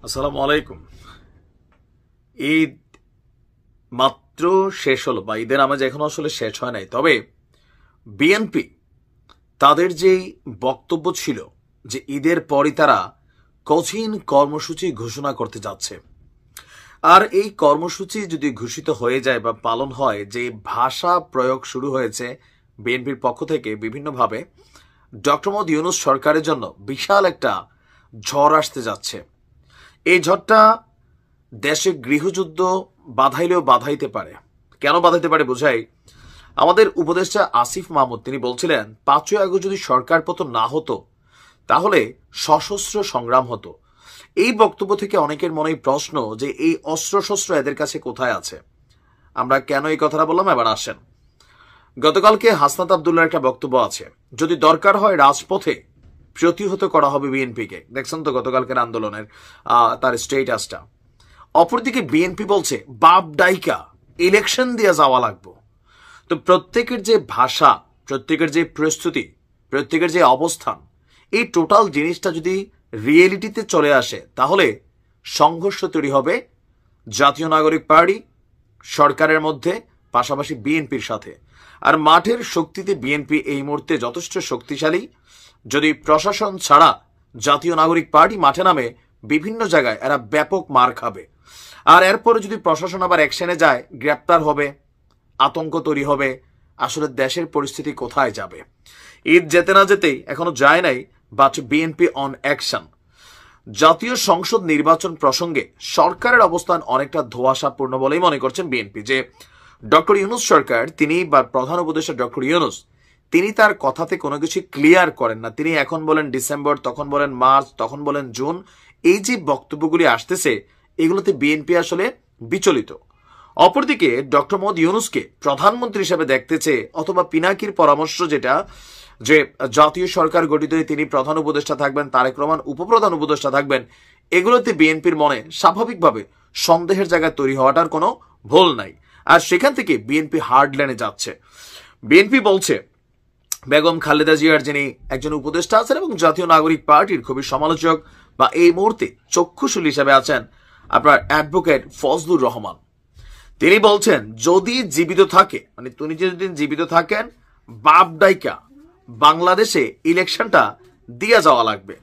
আসসালামু আলাইকুম। ঈদ মাত্র শেষ হলো, বা ঈদের নামাজ এখনো আসলে শেষ হয় নাই। তবে বিএনপি তাদের যেই বক্তব্য ছিল যে ঈদের পরই তারা কঠিন কর্মসূচি ঘোষণা করতে যাচ্ছে, আর এই কর্মসূচি যদি ঘোষিত হয়ে যায় বা পালন হয়, যে ভাষা প্রয়োগ শুরু হয়েছে বিএনপির পক্ষ থেকে বিভিন্নভাবে, ডক্টর মোহাম্মদ ইউনূস সরকারের জন্য বিশাল একটা ঝড় আসতে যাচ্ছে। এই ঝড়টা দেশে গৃহযুদ্ধ বাধাইলেও বাধাইতে পারে। কেন বাধাইতে পারে বোঝাই। আমাদের উপদেষ্টা আসিফ মাহমুদ তিনি বলছিলেন 5ই আগস্ট যদি সরকার পতন না হতো তাহলে সশস্ত্র সংগ্রাম হতো। এই বক্তব্য থেকে অনেকের মনেই প্রশ্ন যে এই অস্ত্রশস্ত্র এদের কাছে কোথায় আছে। আমরা কেন এই কথাটা বললাম, এবার আসেন। গতকালকে হাসনাত আব্দুল্লাহর একটা বক্তব্য আছে, যদি দরকার হয় রাজপথে প্রতিহত করা হবে বিএনপিকে। দেখছেন তো গতকালকের আন্দোলনের তার স্টেটাসটা। অপরদিকে বিএনপি বলছে বাপ ডাইকা ইলেকশন দিয়ে যাওয়া লাগবো। তো প্রত্যেকের যে ভাষা, প্রত্যেকের যে প্রস্তুতি, প্রত্যেকের যে অবস্থান, এই টোটাল জিনিসটা যদি রিয়েলিটিতে চলে আসে তাহলে সংঘর্ষ তৈরি হবে জাতীয় নাগরিক পার্টি সরকারের মধ্যে, পাশাপাশি বিএনপির সাথে। আর মাঠের শক্তিতে বিএনপি এই মুহূর্তে যথেষ্ট শক্তিশালী। যদি প্রশাসন ছাড়া জাতীয় নাগরিক পার্টি মাঠে নামে, বিভিন্ন জায়গায় এরা ব্যাপক মার খাবে। আর এরপরে যদি প্রশাসন আবার অ্যাকশনে যায়, গ্রেপ্তার হবে, আতঙ্ক তৈরি হবে। আসলে দেশের পরিস্থিতি কোথায় যাবে? ঈদ যেতে না যেতেই, এখনো যায় নাই, বাট বিএনপি অন অ্যাকশন। জাতীয় সংসদ নির্বাচন প্রসঙ্গে সরকারের অবস্থান অনেকটা ধোঁয়াশাপূর্ণ বলেই মনে করছেন বিএনপি। যে ডক্টর ইউনূস সরকার, তিনি বা প্রধান উপদেষ্টা ডক্টর ইউনূস, তিনি তার কথাতে কোনো কিছু ক্লিয়ার করেন না। তিনি এখন বলেন ডিসেম্বর, তখন বলেন মার্চ, তখন বলেন জুন। এই যে বক্তব্যগুলি আসতেছে, এগুলোতে বিএনপি আসলে বিচলিত। অপরদিকে ডক্টর মোহাম্মদ ইউনূসকে প্রধানমন্ত্রী হিসেবে দেখতেছে, অথবা পিনাকির পরামর্শ যেটা, যে জাতীয় সরকার গঠিত হয়ে তিনি প্রধান উপদেষ্টা থাকবেন, তারেক রহমান উপপ্রধান উপদেষ্টা থাকবেন, এগুলোতে বিএনপির মনে স্বাভাবিকভাবে সন্দেহের জায়গায় তৈরি হওয়াটার কোনো ভুল নাই। আর সেখান থেকে বিএনপি হার্ড লাইনে যাচ্ছে। বিএনপি বলছে বেগম খালেদা জিয়ার যিনি একজন উপদেষ্টা আছেন এবং জাতীয় নাগরিক পার্টির খুবই সমালোচক বা এই মুহূর্তে চক্ষুশূল হিসেবে আছেন আপনার অ্যাডভোকেট ফজলুর রহমান, তিনি বলছেন যদি জীবিত থাকে, মানে তিনি যদি জীবিত থাকেন, বাপ ডাইকা বাংলাদেশে ইলেকশনটা দিয়ে যাওয়া লাগবে।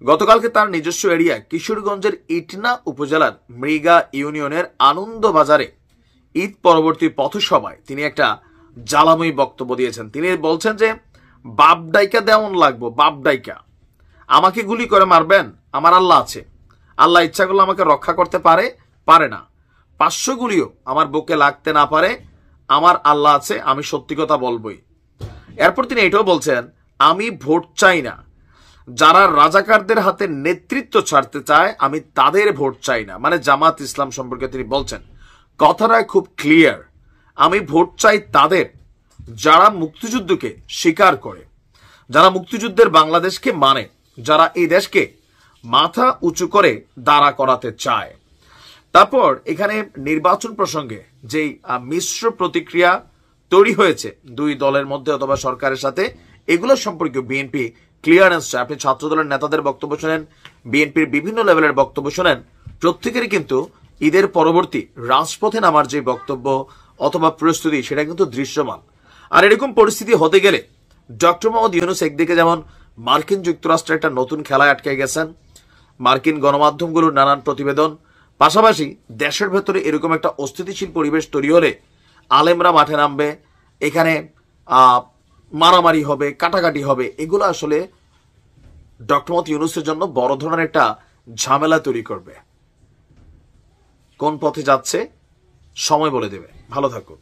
গতকালকে তার নিজস্ব এরিয়া কিশোরগঞ্জের ইটনা উপজেলার মৃগা ইউনিয়নের আনন্দ বাজারে ঈদ পরবর্তী পথসভায় তিনি একটা জ্বালাময়ী বক্তব্য দিয়েছেন। তিনি বলছেন যে বাপ ডাইকা দেওয়ান লাগবো, বাপ ডাইকা। আমাকে গুলি করে মারবেন, আমার আল্লাহ আছে, আল্লাহ ইচ্ছা করলে আমাকে রক্ষা করতে পারে, পারে না। 500 গুলিও আমার বুকে লাগতে না পারে, আমার আল্লাহ আছে, আমি সত্যি কথা বলবই। এরপর তিনি এটাও বলছেন আমি ভোট চাই না, যারা রাজাকারদের হাতে নেতৃত্ব ছাড়তে চায় আমি তাদের ভোট চাই না। মানে জামাত ইসলাম সম্পর্কে তিনি বলছেন, কথাটা খুব ক্লিয়ার। আমি ভোট চাই তাদের যারা মুক্তিযুদ্ধকে স্বীকার করে, যারা মুক্তিযুদ্ধের বাংলাদেশকে মানে, যারা এই দেশকে মাথা উঁচু করে দাঁড়া করাতে চায়। তারপর এখানে নির্বাচন প্রসঙ্গে যেই মিশ্র প্রতিক্রিয়া তৈরি হয়েছে দুই দলের মধ্যে অথবা সরকারের সাথে, এগুলো সম্পর্কে বিএনপি ক্লিয়ারেন্স চায়। আপনি ছাত্র দলের নেতাদের বক্তব্য শোনেন, বিএনপির বিভিন্ন লেভেলের বক্তব্য শোনেন, প্রত্যেকেরই কিন্তু ঈদের পরবর্তী রাজপথে নামার যে বক্তব্য অথবা প্রস্তুতি, সেটা কিন্তু দৃশ্যমান। আর এরকম পরিস্থিতি হতে গেলে ডক্টর মোহাম্মদ ইউনূস একদিকে যেমন মার্কিন যুক্তরাষ্ট্রের একটা নতুন খেলায় আটকে গেছেন, মার্কিন গণমাধ্যমগুলোর নানান প্রতিবেদন, পাশাপাশি দেশের ভেতরে এরকম একটা অস্থিতিশীল পরিবেশ তৈরি হলে আলেমরা মাঠে নামবে, এখানে মারামারি হবে, কাটাকাটি হবে। এগুলো আসলে ডক্টর মোহাম্মদ ইউনূসের জন্য বড় ধরনের একটা ঝামেলা তৈরি করবে। কোন পথে যাচ্ছে সময় বলে দেবে। ভালো থাকুন।